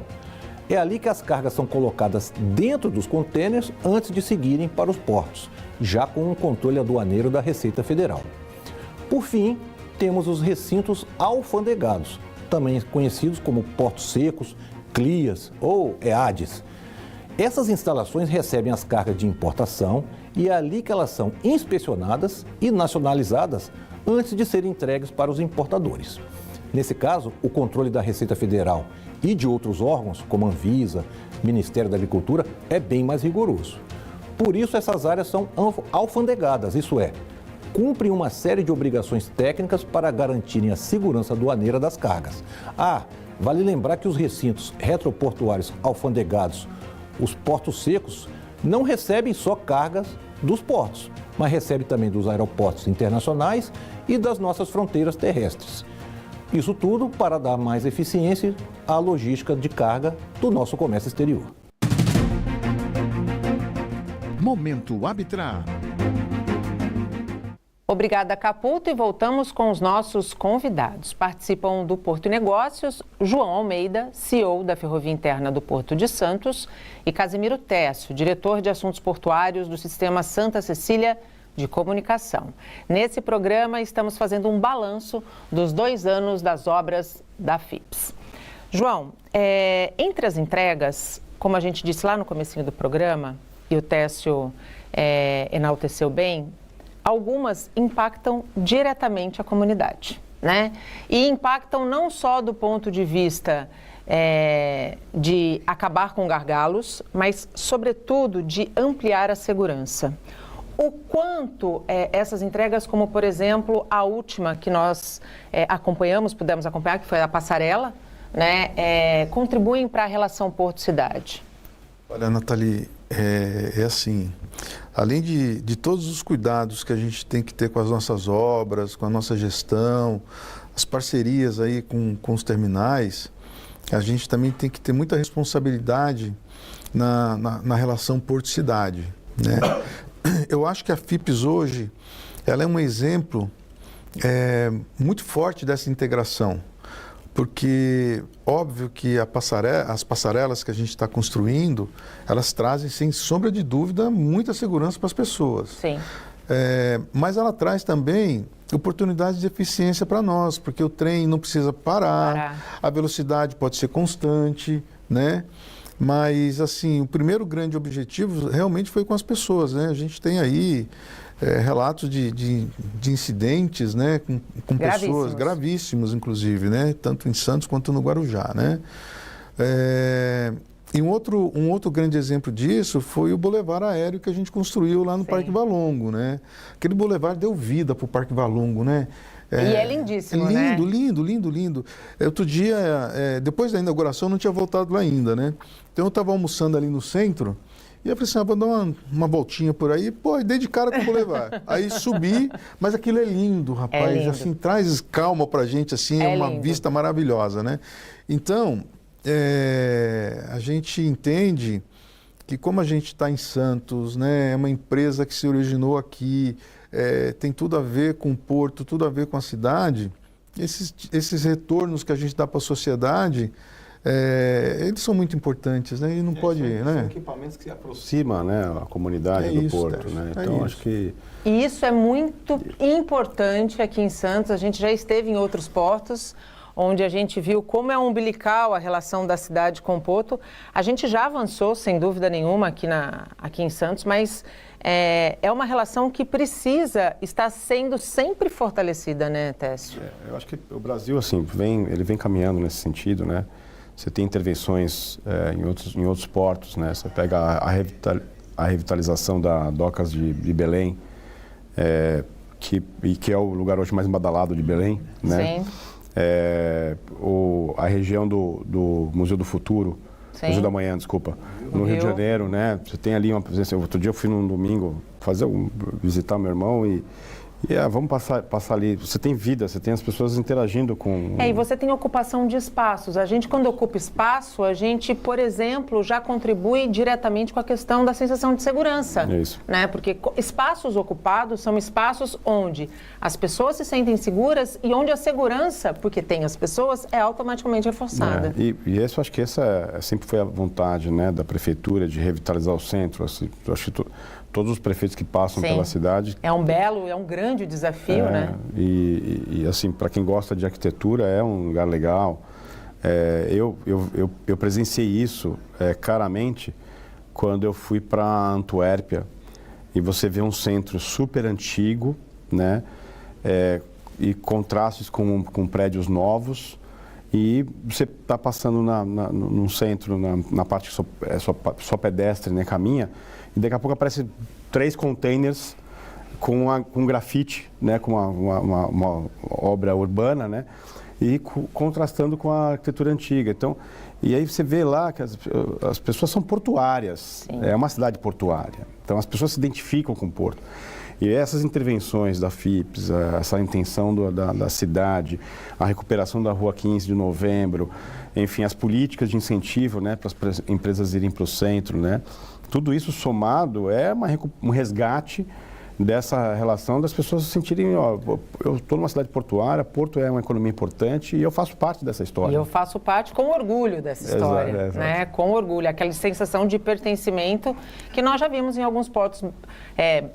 É ali que as cargas são colocadas dentro dos contêineres antes de seguirem para os portos, já com um controle aduaneiro da Receita Federal. Por fim, temos os recintos alfandegados, também conhecidos como portos secos, CLIAs ou EADs. Essas instalações recebem as cargas de importação e é ali que elas são inspecionadas e nacionalizadas antes de serem entregues para os importadores. Nesse caso, o controle da Receita Federal e de outros órgãos, como Anvisa, Ministério da Agricultura, é bem mais rigoroso. Por isso, essas áreas são alfandegadas, isso é, cumprem uma série de obrigações técnicas para garantirem a segurança aduaneira das cargas. Vale lembrar que os recintos retroportuários alfandegados, os portos secos, não recebem só cargas dos portos, mas recebem também dos aeroportos internacionais e das nossas fronteiras terrestres. Isso tudo para dar mais eficiência à logística de carga do nosso comércio exterior. Momento Arbitra. Obrigada, Caputo, e voltamos com os nossos convidados. Participam do Porto e Negócios, João Almeida, CEO da Ferrovia Interna do Porto de Santos, e Casimiro Técio, diretor de Assuntos Portuários do Sistema Santa Cecília de Comunicação. Nesse programa, estamos fazendo um balanço dos 2 anos das obras da FIPS. João, entre as entregas, como a gente disse lá no comecinho do programa, e o Técio enalteceu bem, algumas impactam diretamente a comunidade, né? E impactam não só do ponto de vista de acabar com gargalos, mas, sobretudo, de ampliar a segurança. O quanto essas entregas, como, por exemplo, a última que nós pudemos acompanhar, que foi a Passarela, né, contribuem para a relação Porto-Cidade? Olha, Nathalie, é assim, além de todos os cuidados que a gente tem que ter com as nossas obras, com a nossa gestão, as parcerias aí com os terminais, a gente também tem que ter muita responsabilidade na relação Porto-Cidade, né? Eu acho que a FIPS hoje, ela é um exemplo muito forte dessa integração, porque óbvio que as passarelas que a gente está construindo, elas trazem, sem sombra de dúvida, muita segurança para as pessoas. Sim. Mas ela traz também oportunidades de eficiência para nós, porque o trem não precisa parar, a velocidade pode ser constante, né? Mas, assim, o primeiro grande objetivo realmente foi com as pessoas, né? A gente tem aí relatos de incidentes, né? Com pessoas gravíssimos, inclusive, né? Tanto em Santos quanto no Guarujá, né? E um outro grande exemplo disso foi o bulevar aéreo que a gente construiu lá no Parque Valongo, né? Aquele bulevar deu vida para o Parque Valongo, né? E é lindíssimo, né? Lindo. Outro dia, depois da inauguração, eu não tinha voltado lá ainda, né? Então eu estava almoçando ali no centro e eu falei assim, vou dar uma voltinha por aí. Pô, dei de cara com o bulevar. Aí subi, mas aquilo é lindo, rapaz. lindo. Assim, traz calma pra gente, assim, é uma lindo. vista maravilhosa, né? Então, a gente entende que como a gente está em Santos, né? É uma empresa que se originou aqui, tem tudo a ver com o porto, tudo a ver com a cidade, esses retornos que a gente dá para a sociedade, eles são muito importantes, né? E não pode, são né? equipamentos que aproximam, né, a comunidade do porto, né? Então acho que E isso é muito importante aqui em Santos. A gente já esteve em outros portos, onde a gente viu como é umbilical a relação da cidade com o porto. A gente já avançou, sem dúvida nenhuma, aqui em Santos, mas é uma relação que precisa estar sendo sempre fortalecida, né, Técio? eu acho que o Brasil, assim, ele vem caminhando nesse sentido, né? Você tem intervenções em outros portos, né? Você pega a revitalização da Docas de Belém, que é o lugar hoje mais badalado de Belém, né? Sim. A região do Museu do Futuro, Sim. Museu da Manhã, desculpa, no Rio de Janeiro, né? Você tem ali uma presença. Outro dia eu fui num domingo visitar meu irmão e vamos passar ali. Você tem vida, você tem as pessoas interagindo com... E você tem ocupação de espaços. A gente, quando ocupa espaço, a gente, por exemplo, já contribui diretamente com a questão da sensação de segurança. Isso. Né? Porque espaços ocupados são espaços onde as pessoas se sentem seguras e onde a segurança, porque tem as pessoas, é automaticamente reforçada. E isso, acho que essa sempre foi a vontade, né, da prefeitura de revitalizar o centro. Assim, eu acho que todos os prefeitos que passam pela cidade... É um grande desafio, né? E assim, para quem gosta de arquitetura, é um lugar legal. Eu presenciei isso claramente quando eu fui para Antuérpia e você vê um centro super antigo, né? E contrastes com prédios novos. E você está passando num centro, na parte que só pedestre, né, caminha, e daqui a pouco aparecem 3 containers com grafite, né, com uma obra urbana, né, e contrastando com a arquitetura antiga. Então, e aí você vê lá que as pessoas são portuárias, Sim. É uma cidade portuária, então as pessoas se identificam com o porto. E essas intervenções da FIPS, essa intenção da cidade, a recuperação da Rua 15 de Novembro, enfim, as políticas de incentivo, né, para as empresas irem para o centro, né, tudo isso somado é um resgate dessa relação das pessoas se sentirem, ó, eu estou numa cidade portuária, Porto é uma economia importante e eu faço parte dessa história. E eu faço parte com orgulho dessa história, exato. né? Com orgulho, aquela sensação de pertencimento que nós já vimos em alguns portos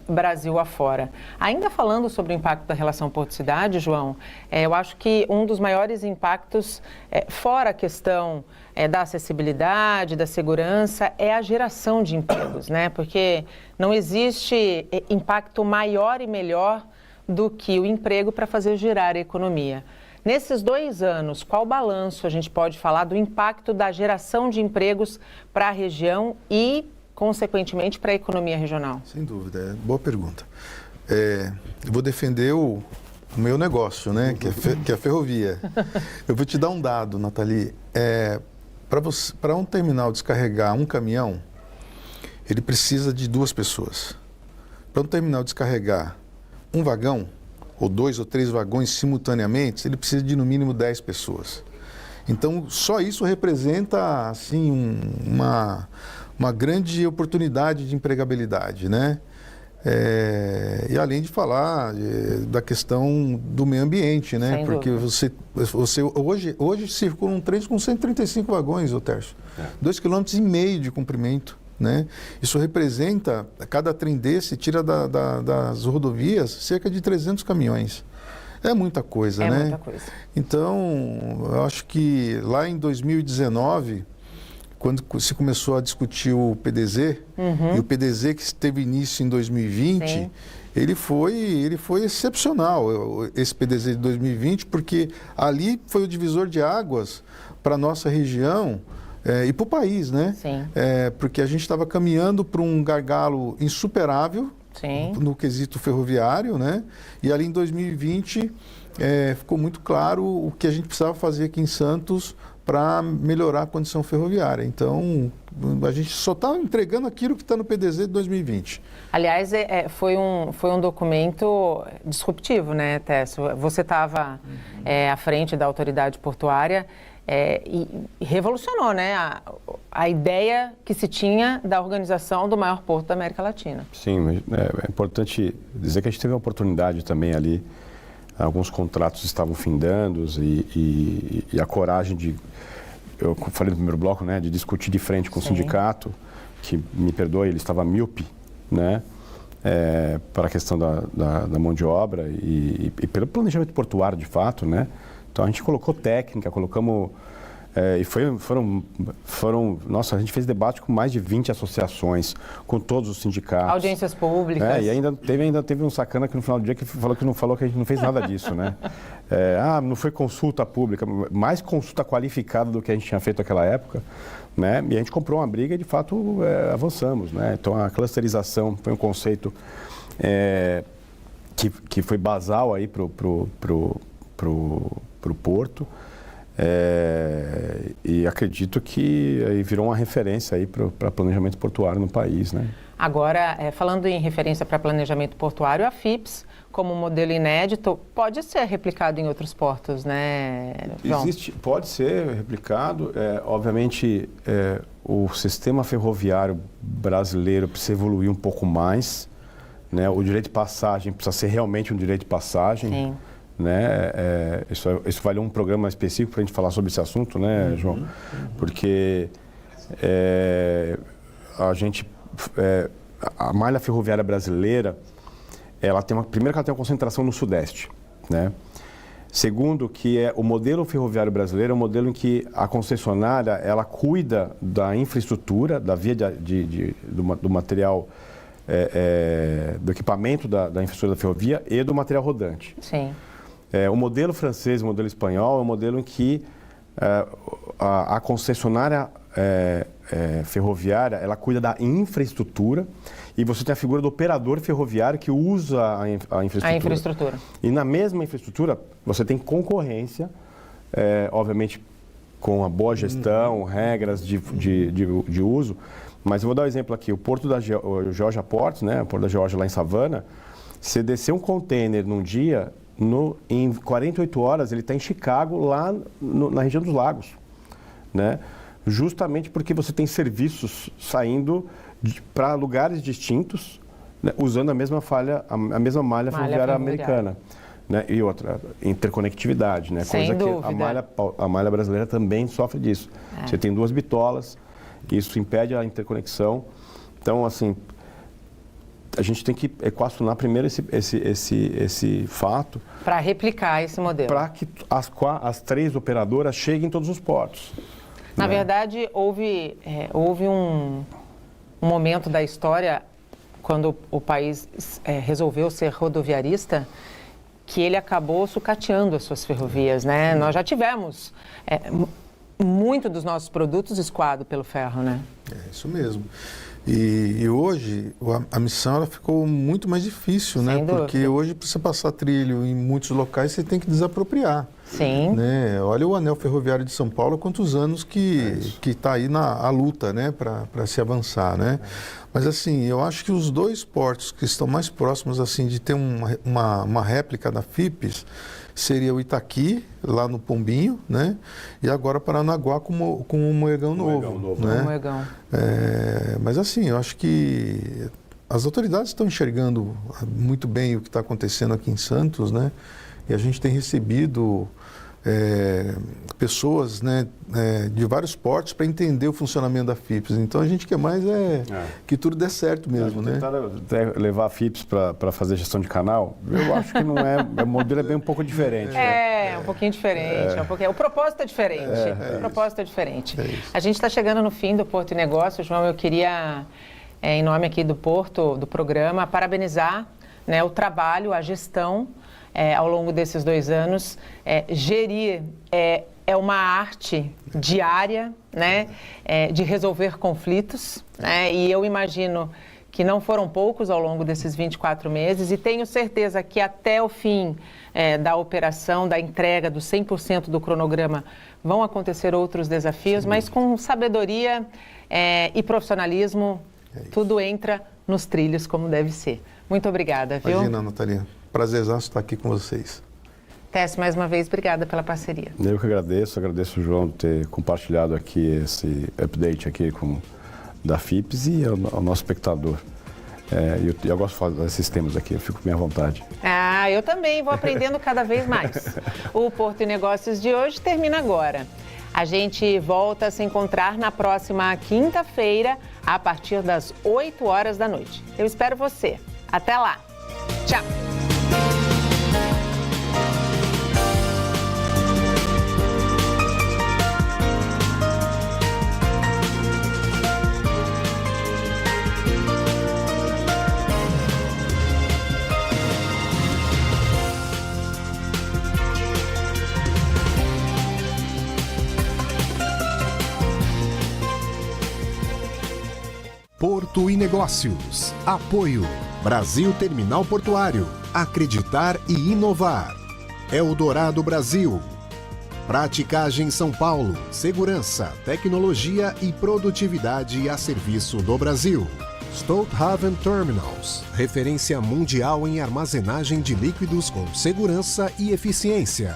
Brasil afora. Ainda falando sobre o impacto da relação porto-cidade, João, eu acho que um dos maiores impactos, fora a questão da acessibilidade, da segurança, é a geração de empregos, né? Porque não existe impacto maior e melhor do que o emprego para fazer girar a economia. Nesses 2 anos, qual balanço a gente pode falar do impacto da geração de empregos para a região e, consequentemente, para a economia regional? Sem dúvida, boa pergunta. Eu vou defender o meu negócio, né? Que é a ferrovia. Eu vou te dar um dado, Nathalie. Para um terminal descarregar um caminhão, ele precisa de 2 pessoas. Para um terminal descarregar um vagão, ou 2 ou 3 vagões simultaneamente, ele precisa de no mínimo 10 pessoas. Então, só isso representa assim, uma grande oportunidade de empregabilidade, né? E além de falar da questão do meio ambiente, né? Porque você hoje circula trens com 135 vagões, ô Tércio. 2,5 km de comprimento, né? Isso representa, cada trem desse tira das rodovias cerca de 300 caminhões. É muita coisa, né? Muita coisa. Então, eu acho que lá em 2019... quando se começou a discutir o PDZ, e o PDZ que teve início em 2020, Sim. ele foi excepcional, esse PDZ de 2020, porque ali foi o divisor de águas para a nossa região e para o país, né? Sim. Porque a gente estava caminhando para um gargalo insuperável, Sim. no quesito ferroviário, né? E ali em 2020 ficou muito claro o que a gente precisava fazer aqui em Santos para melhorar a condição ferroviária. Então, a gente só está entregando aquilo que está no PDZ de 2020. Aliás, foi um documento disruptivo, né, Técio? Você estava à frente da autoridade portuária e revolucionou, né, a ideia que se tinha da organização do maior porto da América Latina. Sim, é importante dizer que a gente teve a oportunidade também ali, alguns contratos estavam findando e a coragem de, eu falei no primeiro bloco, né, de discutir de frente com o sindicato, que, me perdoe, ele estava míope, né, para a questão da mão de obra e pelo planejamento portuário de fato, né. Então a gente colocou técnica, colocamos... e nossa, a gente fez debate com mais de 20 associações, com todos os sindicatos. Audiências públicas. E ainda teve um sacana que no final do dia que falou que a gente não fez nada disso, né? Não foi consulta pública, mais consulta qualificada do que a gente tinha feito naquela época, né? E a gente comprou uma briga e de fato avançamos, né? Então a clusterização foi um conceito que foi basal aí pro Porto. E acredito que aí virou uma referência aí para planejamento portuário no país, né? Agora, falando em referência para planejamento portuário, a FIPS, como modelo inédito, pode ser replicado em outros portos, né, João? Pode ser replicado. Obviamente, o sistema ferroviário brasileiro precisa evoluir um pouco mais, né? O direito de passagem precisa ser realmente um direito de passagem. Sim. Né? Isso vale um programa específico para a gente falar sobre esse assunto, né, João? Porque a malha ferroviária brasileira, primeiro que ela tem uma concentração no Sudeste, né? Segundo, que o modelo ferroviário brasileiro é um modelo em que a concessionária ela cuida da infraestrutura, da via do material, do equipamento da infraestrutura da ferrovia e do material rodante. Sim. O modelo francês, o modelo espanhol é um modelo em que a concessionária ferroviária ela cuida da infraestrutura e você tem a figura do operador ferroviário que usa a infraestrutura. E na mesma infraestrutura você tem concorrência, obviamente com a boa gestão, regras de uso. Mas eu vou dar um exemplo aqui, o Porto da Geórgia Ports, né, o Porto da Geórgia lá em Savannah, se descer um container num dia, em 48 horas ele está em Chicago, lá na região dos lagos, né? Justamente porque você tem serviços saindo para lugares distintos, né, usando a mesma malha ferroviária americana. Né? E outra, interconectividade, né? Sem coisa dúvida. que a malha brasileira também sofre disso. Você tem 2 bitolas, isso impede a interconexão. Então, assim, a gente tem que equacionar primeiro esse fato. Para replicar esse modelo. Para que as 3 operadoras cheguem em todos os portos. Na verdade, houve um momento da história, quando o país resolveu ser rodoviarista, que ele acabou sucateando as suas ferrovias, né? Nós já tivemos muito dos nossos produtos escoado pelo ferro, né? É isso mesmo. E hoje a missão ela ficou muito mais difícil, né? Porque hoje, para você passar trilho em muitos locais, você tem que desapropriar. Sim. Né? Olha o anel ferroviário de São Paulo, há quantos anos que está aí a luta, né? Para se avançar, né? Mas assim, eu acho que os 2 portos que estão mais próximos assim de ter uma réplica da FIPS seria o Itaqui, lá no Pombinho, né? E agora Paranaguá com o Moegão Novo. Né? Moegão. Mas assim, eu acho que as autoridades estão enxergando muito bem o que está acontecendo aqui em Santos, né? E a gente tem recebido pessoas, né, de vários portos para entender o funcionamento da FIPS. Então a gente quer mais que tudo dê certo mesmo, né? Tentar levar a FIPS para fazer gestão de canal, eu acho que não é, o modelo é bem um pouco diferente. Um pouquinho diferente. O propósito é diferente. O propósito é diferente. A gente está chegando no fim do Porto e Negócios, João. Eu queria, em nome aqui do Porto, do programa, parabenizar, né, o trabalho, a gestão ao longo desses 2 anos. Gerir é uma arte diária, né, de resolver conflitos, né, e eu imagino que não foram poucos ao longo desses 24 meses, e tenho certeza que até o fim da operação, da entrega do 100% do cronograma, vão acontecer outros desafios, mas com sabedoria e profissionalismo, tudo entra nos trilhos como deve ser. Muito obrigada, viu? Imagina, Natalia. Prazerzaço estar aqui com vocês. Tess, mais uma vez, obrigada pela parceria. Eu que agradeço o João por ter compartilhado aqui esse update aqui da FIPS e ao nosso espectador. Eu gosto de falar desses temas aqui, eu fico bem à vontade. Eu também vou aprendendo cada vez mais. O Porto e Negócios de hoje termina agora. A gente volta a se encontrar na próxima quinta-feira, a partir das 8 horas da noite. Eu espero você. Até lá. Tchau. Porto e Negócios. Apoio. Brasil Terminal Portuário. Acreditar e inovar. Eldorado Brasil. Praticagem São Paulo. Segurança, tecnologia e produtividade a serviço do Brasil. Stolthaven Terminals. Referência mundial em armazenagem de líquidos com segurança e eficiência.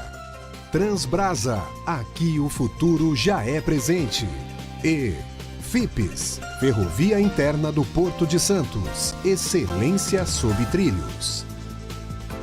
Transbrasa. Aqui o futuro já é presente. E FIPS, Ferrovia Interna do Porto de Santos. Excelência sob trilhos.